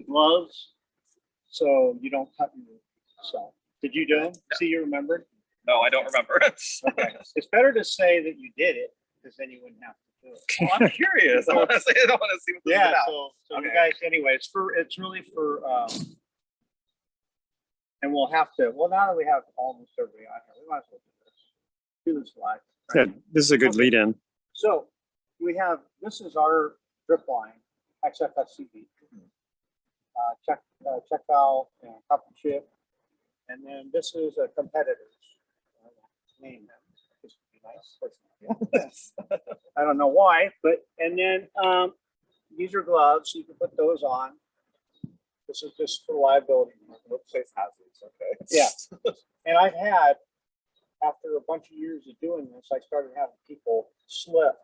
gloves so you don't cut yourself. Did you do them? See, you remembered? No, I don't remember. Okay. It's better to say that you did it because then you wouldn't have to do it. Well, I'm curious. I want to see what this is Yeah. about. So you Okay. guys, anyway, it's really for, and we'll have to, well, now that we have almost everybody on here, we might as well do this live. Yeah, this is a good lead in. So we have, this is our drip line, XFSCB. Check valve and cup and chip. And then this is a competitor's name. Just to be nice. I don't know why, but, and then these are gloves, so you can put those on. This is just for liability. Safe hazards. Okay. Yeah. And I've had, after a bunch of years of doing this, I started having people slip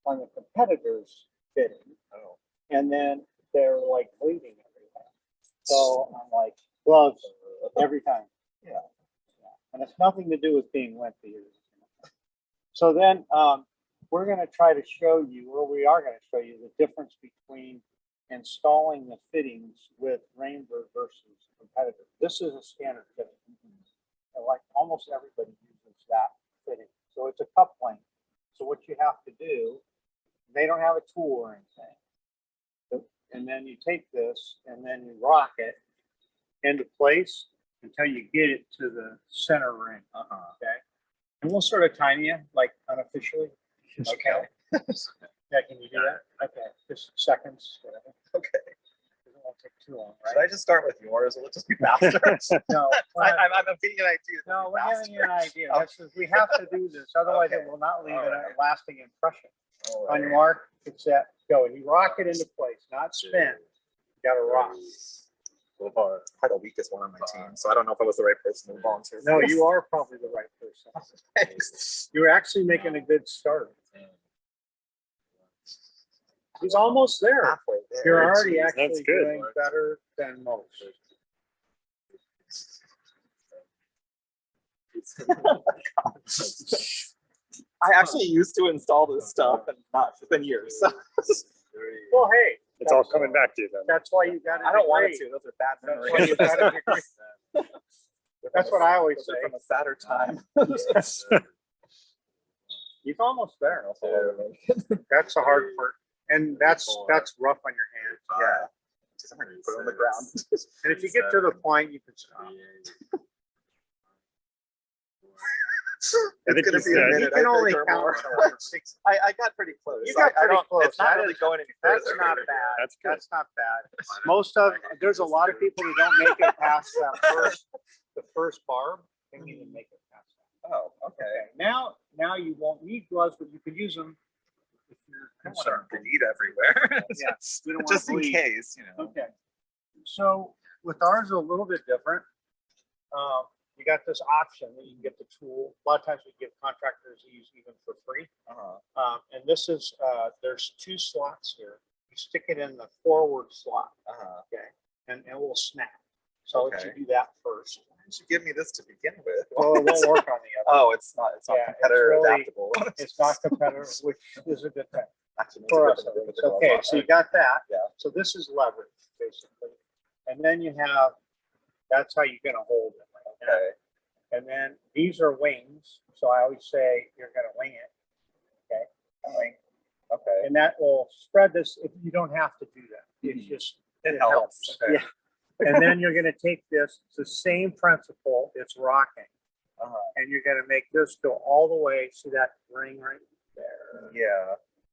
on the competitors' fitting. Oh. And then they're like bleeding everywhere. So I'm like, gloves every time. Yeah. And it's nothing to do with being limpy. So then we're going to try to show you, or we are going to show you the difference between installing the fittings with Rainbird versus competitor. This is a standard fitting. And like almost everybody uses that fitting. So it's a cup length. So what you have to do, they don't have a tool or anything. And then you take this and then you rock it into place until you get it to the center ring. Okay. And we'll sort of time you like unofficially. Okay. Yeah, can you do that? Okay. Just seconds, whatever. Okay. It won't take too long, Should I right? just start with yours? Will it just be faster? No, I'm getting an idea. no, we're giving you an idea. That's, we have to do this, otherwise it will not leave a lasting impression. On your mark, get set, go. And you rock it into place, not spin. You gotta rock. Probably the weakest one on my team, so I don't know if I was the right person to volunteer. No, you are probably the right person. Thanks. You're actually making a good start. He's almost there. Halfway there. You're already Jeez, actually that's good. doing better than most. I actually used to install this stuff and not it's been years. So. Well, hey, It's all coming back to you then. that's why you got it. I don't want it to. Those are bad That's why memories. you got a degree. That's what I always Those are say. from a sadder time. He's almost there. That's the hard part. And that's rough on your hands. Yeah. Just put it on the ground. And if you get to the point, you can stop. I think It's you gonna be a said- minute. You can I only think, or count more. to 6. I got pretty close. You got I pretty don't- close. It's not That really is- going any That's further. not bad. That's good. That's not bad. Most of, there's a lot of people who don't make it past the first barb. They don't even make it past that. Oh, okay. Now you won't need gloves, but you could use them if you're I don't want to concerned. bleed everywhere. Yeah, we don't want Just to in bleed. case, you know. Okay. So with ours, a little bit different. You got this option that you can get the tool. A lot of times we give contractors these even for free. And this is, there's 2 slots here. You stick it in the forward slot, okay? And it will snap. So I'll let you Okay. do that first. Why didn't you give me this to begin with? Well, it won't work on the other. Oh, it's not Yeah, it's competitor really- adaptable. It's not competitive, which is a good thing Actually, makes for it us. good to do with the It's okay, gloves so on. you got that. Yeah. So this is leverage, basically. And then you have, that's how you're gonna hold it. Like that. Okay. And then these are wings. So I always say you're going to wing it. Okay. Wing. Okay. And that will spread this. If you don't have to do that, it's just, It helps. Okay. Yeah. And then you're going to take this, it's the same principle. It's rocking. And you're going to make this go all the way. See that ring right there?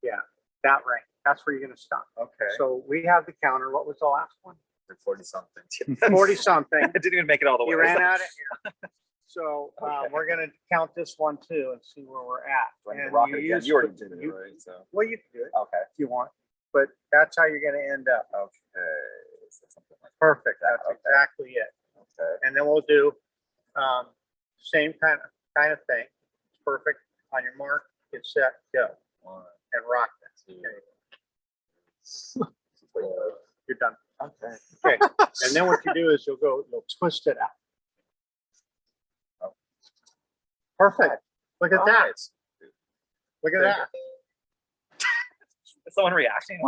Yeah. That ring. That's where you're going to stop. Okay. So we have the counter. What was the last one? 40 something. 40 something. I didn't even make it all the way. You ran out of air. So Okay. we're gonna count this one too and see where we're at. Do I need to And rock it again? use You already the- did it, you- right? So. Well, you can do it Okay. if you want, but that's how you're gonna end up. Okay. So something like Perfect. That's Okay. exactly it. Okay. And then we'll do same kind of thing. Perfect. On your mark, get set, go, 1, and rock this. 2, Okay, 3. you're done. Okay. Okay. And then what you do is you'll twist it out. Oh. Perfect. Look at that. Alright. Look at that. Is someone reacting?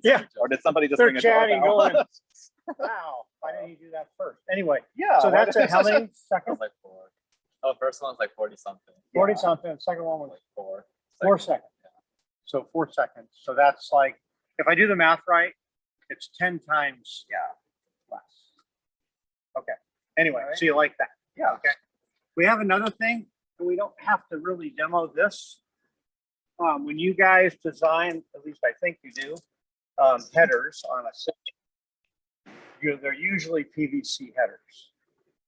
Yeah. Or did somebody just They're ring a chatting, doorbell? going, wow, why didn't you do that first? Anyway, Yeah. so why that's did- it. How many It seconds? was like 4. Oh, first one's like 40 something. 40 Yeah. something, second one was Like 4. 4 Second one, seconds. So 4 seconds. So that's like, if I do the math right, it's 10 times Yeah. less. Okay. Anyway, Alright. so you like that? Yeah. Okay. We have another thing, and we don't have to really demo this. When you guys design, at least I think you do, headers on a system, they're usually PVC headers,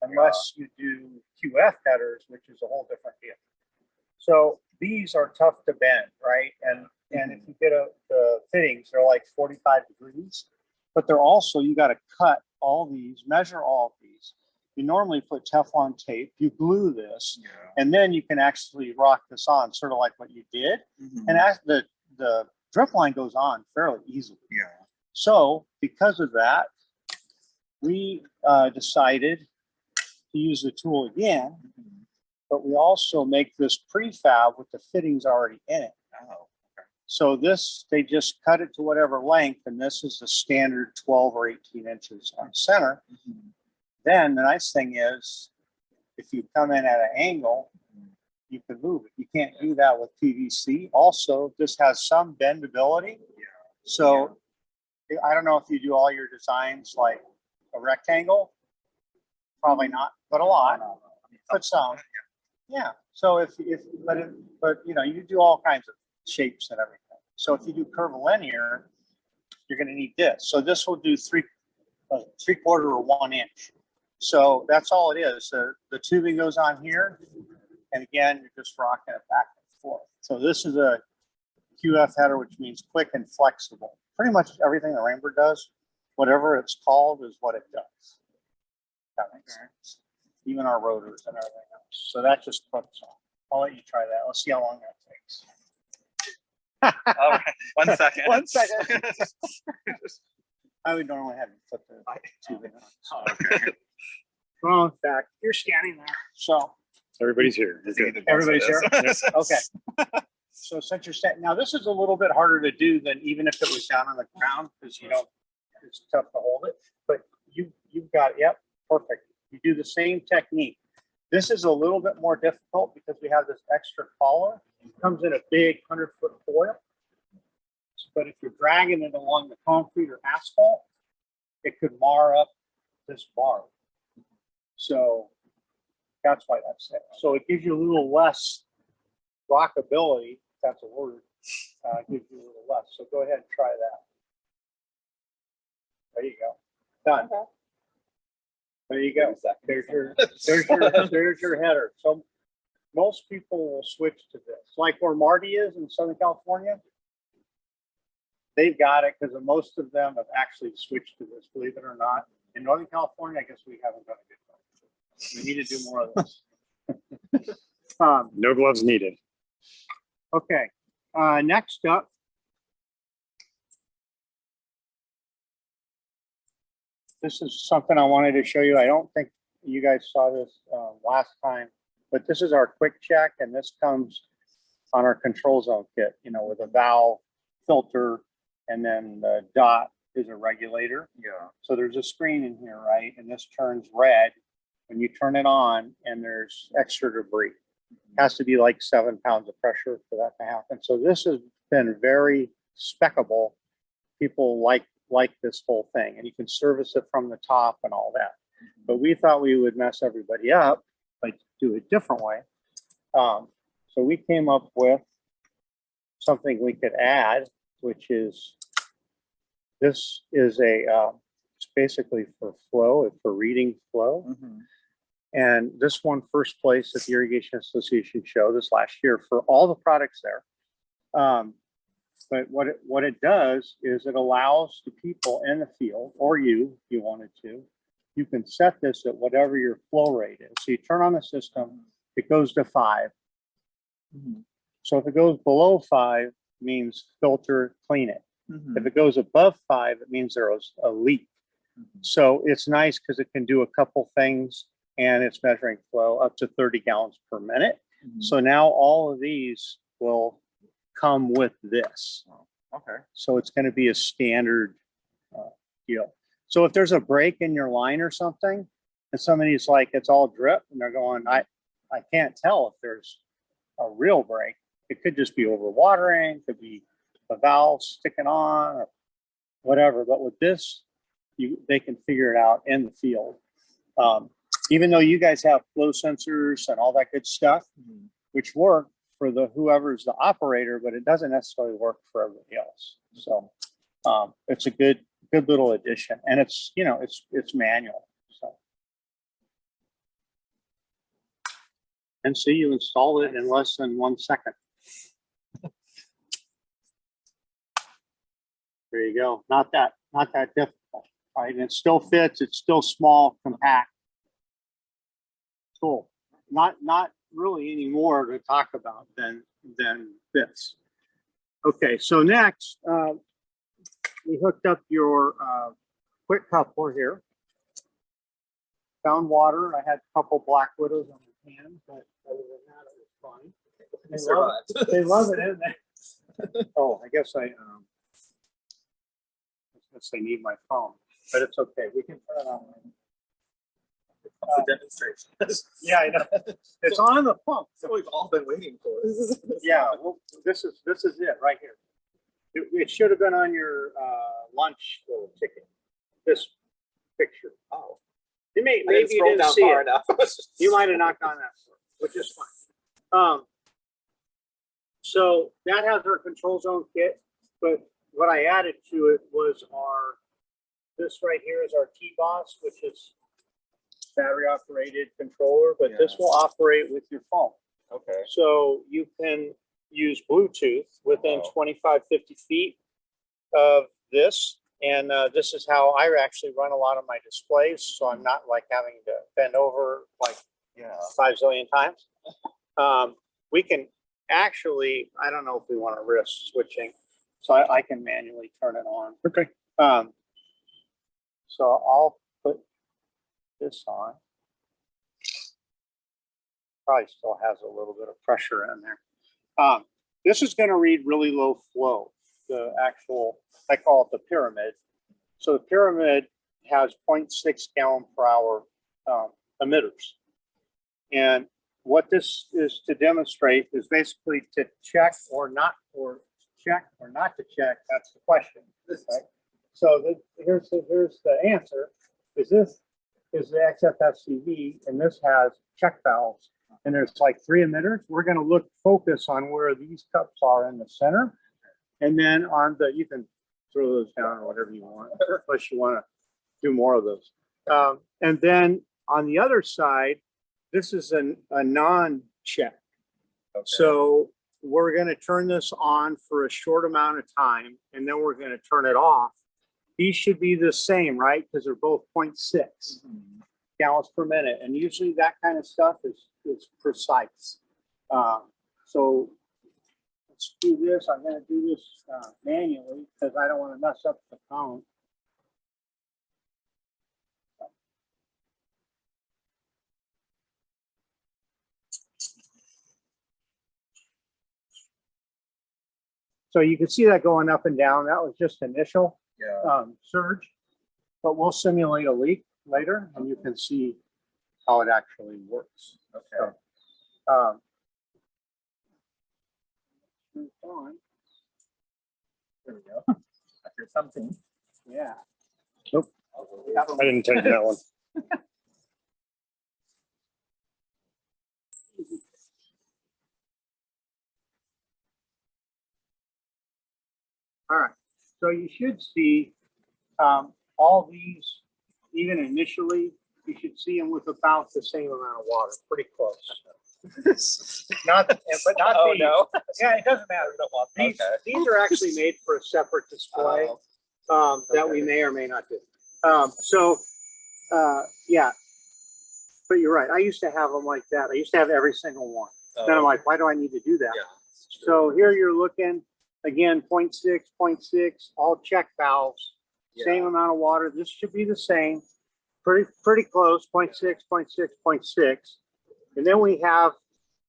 unless you do QF headers, which is a whole different deal. So these are tough to bend, right? And if you get the fittings, they're like 45 degrees, but they're also, you got to cut all these, measure all of these. You normally put Teflon tape, you glue this, Yeah. and then you can actually rock this on, sort of like what you did. Mhm. And as the drip line goes on fairly easily. Yeah. So because of that, we decided to use the tool again, Mhm. but we also make this prefab with the fittings already in it. Oh. So this, they just cut it to whatever length, and this is the standard 12 or 18 inches on center. Mhm. Then the nice thing is, if you come in at an angle, you can move it. You can't do that with PVC. Also, this has some bendability. Yeah. So I don't know if you do all your designs like a rectangle. Probably not, but a lot. But some. Yeah. So but you know, you do all kinds of shapes and everything. So if you do curvilinear, you're going to need this. So this will do 3/4 or 1 inch. So that's all it is. The tubing goes on here, and again, you're just rocking it back and forth. So this is a QF header, which means quick and flexible. Pretty much everything the Rainbow does, whatever it's called, is what it does. That makes sense. Even our rotors and everything else. So that just puts on. I'll let you try that. Let's see how long that takes. All right. 1 second. 1 second. I would normally have you put the tubing on. Oh, okay. Well, in fact, you're scanning there. So Everybody's here. We're Does he good. need to Everybody's answer this? Okay. So since you're saying, now this is a little bit harder to do than even if it was down on the ground, because you don't, it's tough to hold it, but you've got, yep, perfect. You do the same technique. This is a little bit more difficult because we have this extra collar. It comes in a big 100-foot coil. But if you're dragging it along the concrete or asphalt, it could mar up this bar. So that's why that's there. So it gives you a little less rockability, if that's a word, gives you a little less. So go ahead and try that. There you go. Done. There you go. There's your header. So most people will switch to this. Like where Marty is in Southern California, they've got it because most of them have actually switched to this, believe it or not. In Northern California, I guess we haven't done a good job. We need to do more of this. No gloves needed. Okay, next up. This is something I wanted to show you. I don't think you guys saw this last time, but this is our quick check, and this comes on our control zone kit, you know, with a valve, filter, and then the dot is a regulator. Yeah. So there's a screen in here, right? And this turns red when you turn it on, and there's extra debris. Has to be like 7 pounds of pressure for that to happen. So this has been very speccable. People like this whole thing, and you can service it from the top and all that. But we thought we would mess everybody up, like do it a different way. So we came up with something we could add, which is, this is it's basically for flow, for reading flow. Mhm. And this won first place at the Irrigation Association show this last year for all the products there. But what it does is it allows the people in the field, or you, if you wanted to, you can set this at whatever your flow rate is. So you turn on the system, it goes to 5. Mhm. So if it goes below 5, means filter, clean it. Mhm. If it goes above 5, it means there was a leak. Mhm. So it's nice because it can do a couple things, and it's measuring flow up to 30 gallons per minute. Mhm. So now all of these will come with this. Okay. So it's going to be a standard deal. So if there's a break in your line or something, and somebody's like, it's all drip, and they're going, I can't tell if there's a real break. It could just be overwatering, could be a valve sticking on, or whatever. But with this, they can figure it out in the field. Even though you guys have flow sensors and all that good stuff, which work for whoever's the operator, but it doesn't necessarily work for everybody else. So it's a good little addition, and it's manual. So, and see, you installed it in less than 1 second. There you go. Not that difficult, right? And it still fits. It's still small, compact. Cool. Not really any more to talk about than this. Okay, so next, we hooked up your quick coupler here. Found water. I had a couple Black Widows on the hand, but other than that, it was fine. They love it in there. Oh, I guess I guess I need my phone, but it's okay. We can turn it on. It's a demonstration. Yeah, I know. It's on the pump. So we've all been waiting for. Yeah, well, this is it right here. It should have been on your lunch little ticket. This picture. Oh. Maybe I didn't you scroll didn't down see far it. enough. You might have knocked on that, which is fine. So that has our control zone kit, but what I added to it was this right here is our T-Boss, which is battery operated controller, but this Yeah. will operate with your phone. Okay. So you can use Bluetooth within Oh. 25, 50 feet of this. And this is how I actually run a lot of my displays. So I'm not like having to bend over like Yeah. 5 zillion times. We can actually, I don't know if we want to risk switching. So I can manually turn it on. Okay. So I'll put this on. Probably still has a little bit of pressure in there. This is going to read really low flow. The actual, I call it the pyramid. So the pyramid has 0.6 gallon per hour emitters. And what this is to demonstrate is basically to check or not to check. That's the question. Right? So here's the answer. Is the XFSCV, and this has check valves. And there's like 3 emitters. We're going to focus on where these cups are in the center. And then you can throw those down or whatever you want, unless you want to do more of those. And then on the other side, this is a non-check. Okay. So we're going to turn this on for a short amount of time, and then we're going to turn it off. These should be the same, right? Because they're both 0.6 gallons per minute. And usually that kind of stuff is precise. So let's do this. I'm going to do this manually because I don't want to mess up the count. So you can see that going up and down. That was just initial Yeah. surge, but we'll simulate a leak later and you can see how it actually works. Okay. On. There we go. I hear something. Yeah. Nope. I didn't take that one. All right. So you should see all these, even initially, you should see them with about the same amount of water, pretty close. Not, but not Oh these. no. Yeah, it doesn't matter. These, Okay. these are actually made for a separate display that we may or may not do. Yeah, but you're right. I used to have them like that. I used to have every single one. Then I'm like, why do I need to do that? Yeah. So here you're looking, again, 0.6, 0.6, all check valves, same amount of water. This should be the same, pretty close, 0.6, 0.6, 0.6. And then we have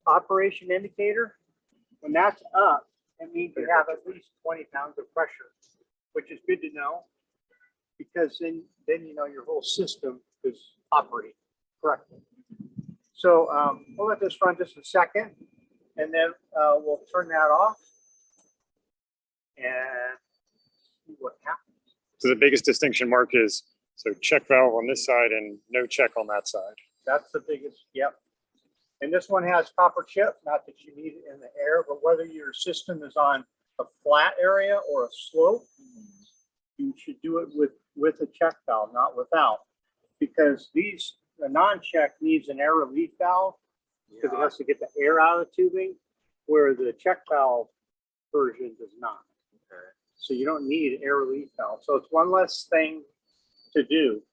operation indicator. When that's up, it means you have at least 20 pounds of pressure, which is good to know. Because then you know your whole system is operating correctly. So we'll let this run just a second, and then we'll turn that off and see what happens. So the biggest distinction, Mark, is so check valve on this side and no check on that side. That's the biggest, yep. And this one has copper chip, not that you need it in the air, but whether your system is on a flat area or a slope, you should do it with a check valve, not without. Because the non-check needs an air relief valve because it has to get the air out of the tubing, where the check valve version does not. So you don't need an air relief valve. So it's one less thing to do.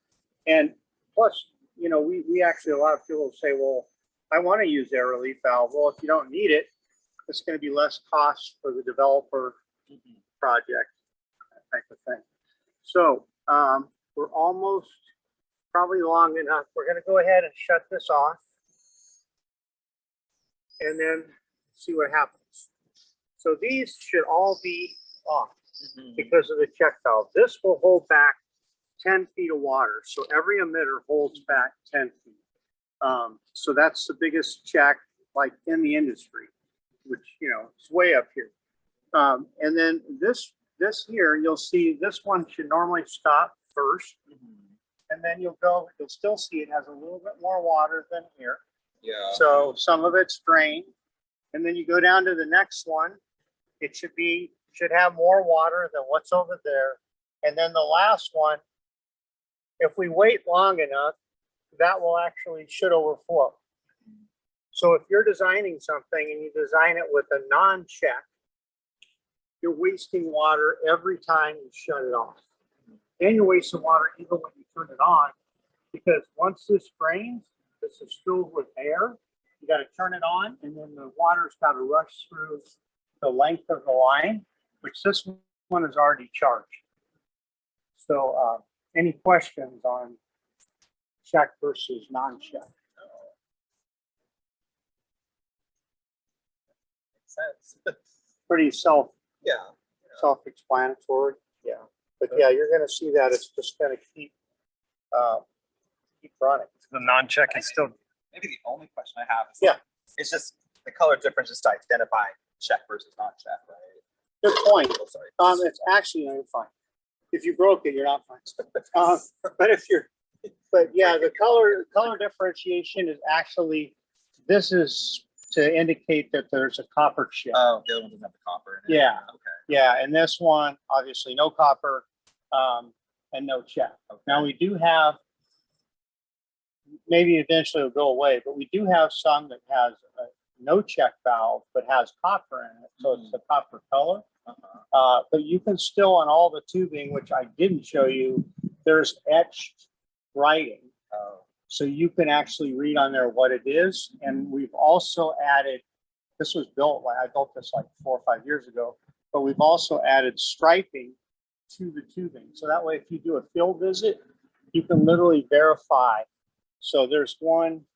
And plus, you know, we actually, a lot of people say, well, I want to use air relief valve. Well, if you don't need it, it's going to be less cost for the developer project, that type of thing. So we're almost probably long enough. We're going to go ahead and shut this off and then see what happens. So these should all be off because of the check valve. This will hold back 10 feet of water. So every emitter holds back 10 feet. So that's the biggest check like in the industry, which, you know, it's way up here. And then this here, you'll see this one should normally stop first. And then you'll still see it has a little bit more water than here. Yeah. So some of it's drained. And then you go down to the next one. It should have more water than what's over there. And then the last one, if we wait long enough, that will actually should overflow. So if you're designing something and you design it with a non-check, you're wasting water every time you shut it off. And you're wasting water even when you turn it on, because once this drains, this is filled with air. You got to turn it on, and then the water's got to rush through the length of the line, which this one is already charged. So any questions on check versus non-check? Makes sense. Pretty Yeah. self-explanatory. Yeah. But yeah, you're going to see that it's just going to keep running. The non-check is still, Maybe the only question I have is Yeah. it's just the color difference just to identify check versus not check, right? Good point. Oh, sorry. It's actually, no, you're fine. If you broke it, you're not fine. But yeah, the color differentiation is actually, this is to indicate that there's a copper chip. Oh, the other one doesn't have the copper in it. Yeah. Okay. Yeah, and this one, obviously no copper and no check. Okay. Now we do have, maybe eventually it'll go away, but we do have some that has no check valve, but has copper in it. So it's the copper color. But you can still, on all the tubing, which I didn't show you, there's etched writing. Oh. So you can actually read on there what it is. And we've also added, this was built, I built this like 4 or 5 years ago, but we've also added striping to the tubing. So that way, if you do a field visit, you can literally verify. So there's one,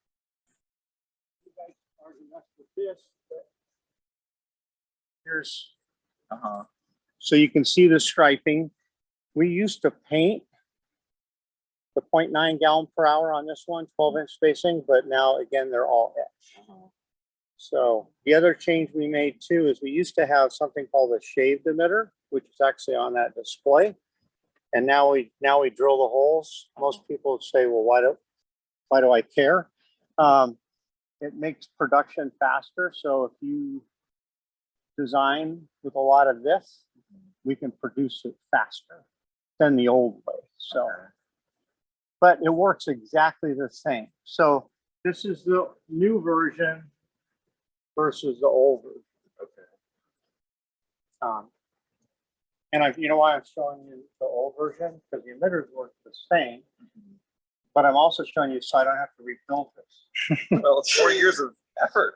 you guys already messed with this, but here's, so you can see the striping. We used to paint the 0.9 gallon per hour on this one, 12-inch spacing, but now again, they're all etched. So the other change we made too is we used to have something called a shaved emitter, which is actually on that display. And now we drill the holes. Most people say, well, why do I care? It makes production faster. So if you design with a lot of this, we can produce it faster than the old way. So, but it works exactly the same. So this is the new version versus the old version. Okay. And you know why I'm showing you the old version? Because the emitters work the same, but I'm also showing you so I don't have to rebuild this. Well, it's 4 years of effort.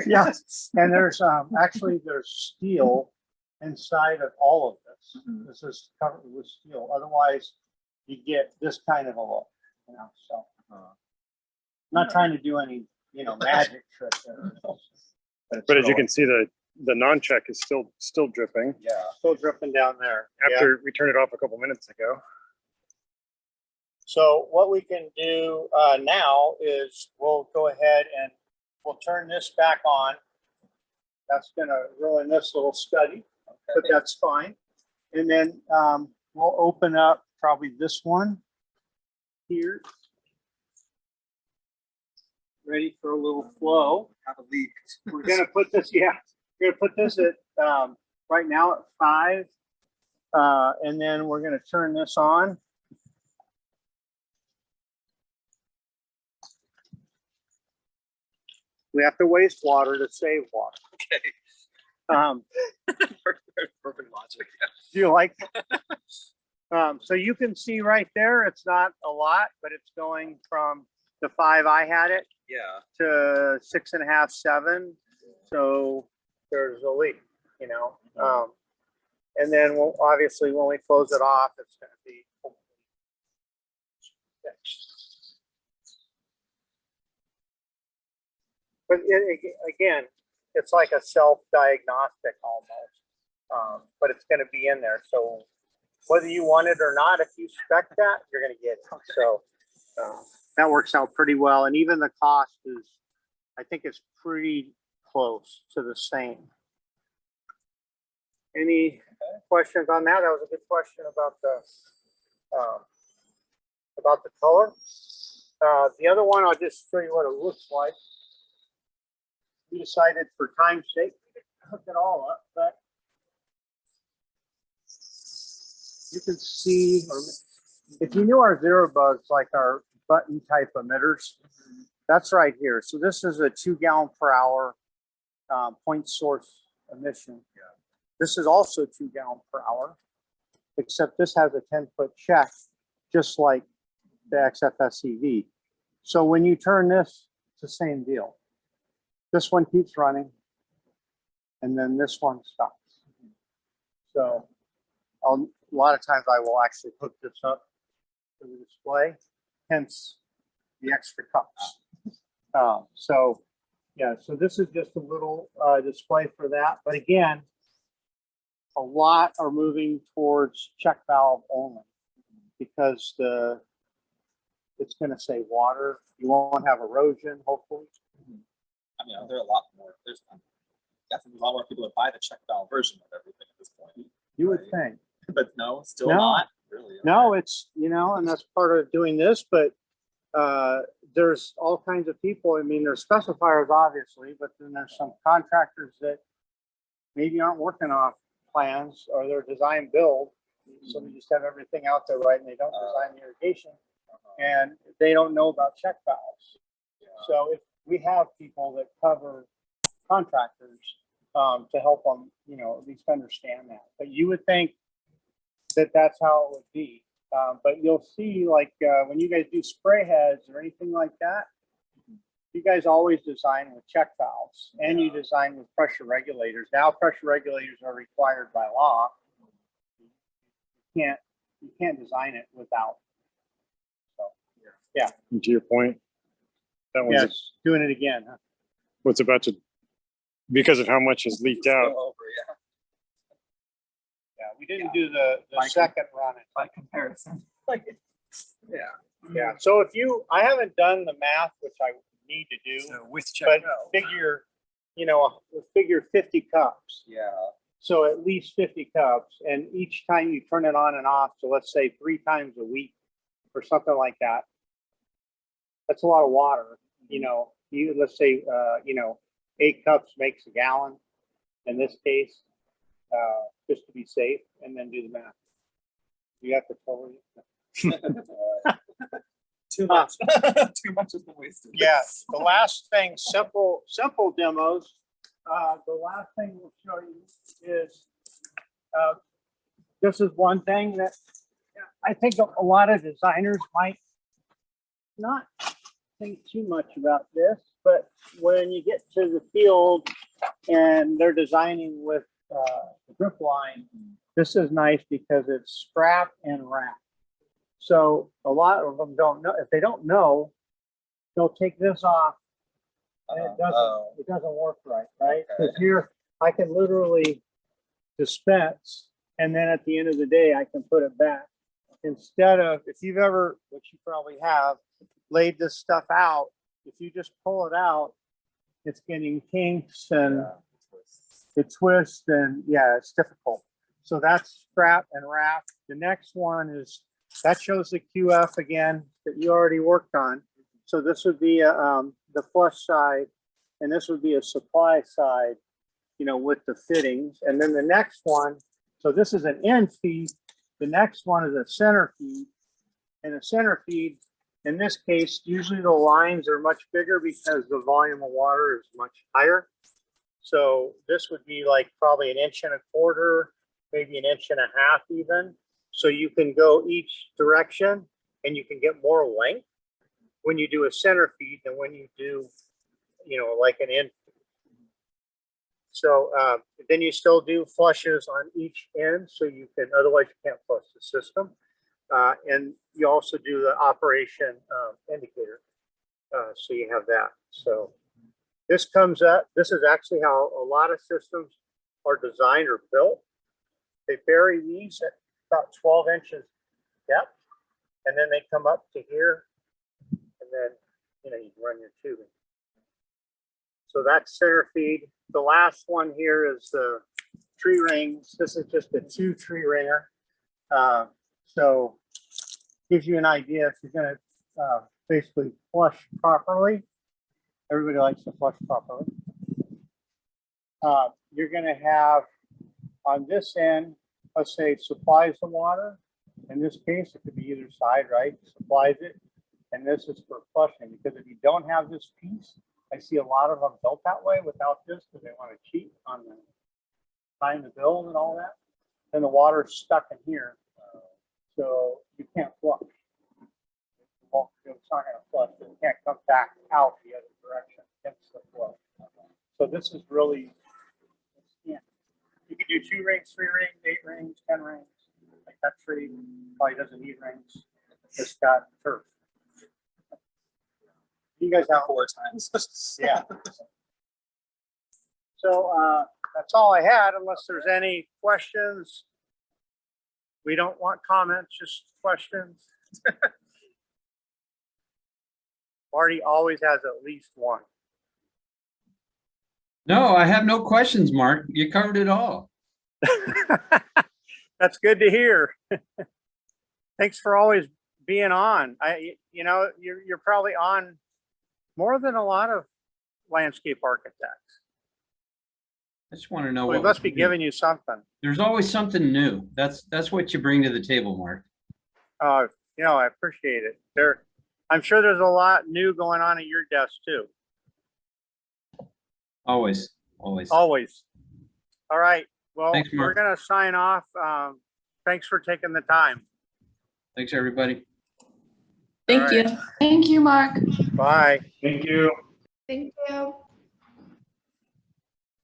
Yeah. And there's actually there's steel inside of all of this. This is covered with steel. Otherwise, you get this kind of a look. You know, so I'm not trying to do any magic trick there. but as you can see, the the non-check is still dripping Yeah. Still dripping down there. Yeah. after we turned it off a couple minutes ago. So what we can do now is we'll go ahead and we'll turn this back on. That's gonna ruin this little study, but that's fine. And then we'll open up probably this one here. Ready for a little flow. Have a leak. We're gonna put this, yeah, we're gonna put this at right now at 5. And then we're gonna turn this on. We have to waste water to save water. Okay. Perfect logic. Do you like? So you can see right there, it's not a lot, but it's going from the 5 I had it Yeah. to 6.5, 7. So there's a leak, you know. And then we'll obviously when we close it off, it's going to be fixed. But again, it's like a self-diagnostic almost, but it's going to be in there. So whether you want it or not, if you spec that, you're going to get it. So that works out pretty well. And even the cost is, I think it's pretty close to the same. Any questions on that? That was a good question about the color. The other one, I'll just show you what it looks like. We decided for time's sake to hook it all up, but you can see, or if you knew our zero bugs, like our button type emitters, that's right here. So this is a 2 gallon per hour point source emission. This is also 2 gallon per hour, except this has a 10-foot check, just like the XFSEV. So when you turn this, it's the same deal. This one keeps running, and then this one stops. So a lot of times I will actually hook this up to the display, hence the extra cups. So yeah, so this is just a little display for that. But again, a lot are moving towards check valve only because it's going to save water. You won't have erosion, hopefully. I mean, there are a lot more. There's definitely a lot more people that buy the check valve version of everything at this point. You would Right. think. But no, still No. not really. No, it's, you know, and that's part of doing this, but there's all kinds of people. I mean, there's specifiers, obviously, but then there's some contractors that maybe aren't working off plans or they're design build. So they just have everything out there, right? And they don't design the irrigation and they don't know about check valves. So if we have people that cover contractors to help them, you know, at least understand that. But you would think that that's how it would be. But you'll see, like when you guys do spray heads or anything like that, you guys always design with check valves and you design with pressure regulators. Now pressure regulators are required by law. You can't design it without. So yeah. And to your point, that one's Yes, doing it again. Huh? what's about to, because of how much has leaked Still out. over, yeah. Yeah, we didn't do the By second run. By comparison. Like, yeah. Yeah, so if you, I haven't done the math, which I need to do, So with but check valve. figure, you know, figure 50 cups. Yeah. So at least 50 cups, and each time you turn it on and off, so let's say 3 times a week or something like that. That's a lot of water, you know. Let's say, you know, 8 cups makes a gallon in this case, just to be safe, and then do the math. You have to totally. Too much. Too much has been wasted. Yeah, the last thing, simple demos. The last thing we'll show you is, this is one thing that I think a lot of designers might not think too much about this, but when you get to the field and they're designing with the grip line, this is nice because it's strap and wrap. So a lot of them don't know. If they don't know, they'll take this off and it doesn't work right? Because here I can literally dispense, and then at the end of the day, I can put it back. Instead of, if you've ever, which you probably have, laid this stuff out, if you just pull it out, it's getting kinks and it twists and yeah, it's difficult. So that's scrap and wrap. The next one is, that shows the QF again that you already worked on. So this would be the flush side, and this would be a supply side, you know, with the fittings. And then the next one, so this is an end feed. The next one is a center feed. And a center feed, in this case, usually the lines are much bigger because the volume of water is much higher. So this would be like probably 1.25 inches, maybe 1.5 inches even. So you can go each direction and you can get more length when you do a center feed than when you do, you know, like an end. So then you still do flushes on each end, so you can, otherwise you can't flush the system. And you also do the operation indicator. So you have that. So this comes up, this is actually how a lot of systems are designed or built. They bury these at about 12 inches depth, and then they come up to here, and then, you know, you can run your tubing. So that's center feed. The last one here is the tree rings. This is just a 2 tree ringer. So gives you an idea if you're going to basically flush properly. Everybody likes to flush properly. You're going to have on this end, let's say it supplies the water. In this case, it could be either side, right? Supplies it. And this is for flushing, because if you don't have this piece, I see a lot of them built that way without this because they want to cheat on the time to build and all that. And the water's stuck in here. So you can't flush. Well, it's not going to flush. It can't come back out the other direction. Hence the flow. So this is really, yeah. You can do 2 rings, 3 rings, 8 rings, 10 rings. Like that tree probably doesn't need rings. It's got turf. You guys have 4 times. yeah. So that's all I had, unless there's any questions. We don't want comments, just questions. Marty always has at least one. No, I have no questions, Mark. You covered it all. That's good to hear. Thanks for always being on. You know, you're probably on more than a lot of landscape architects. I just want to know We what must we be do. giving you something. There's always something new. That's what you bring to the table, Mark. You know, I appreciate it. I'm sure there's a lot new going on at your desk too. Always, always. Always. All right. Well, Thanks, we're Mark. going to sign off. Thanks for taking the time. Thanks, everybody. Thank All you. right. Thank you, Mark. Bye. Thank you. Thank you.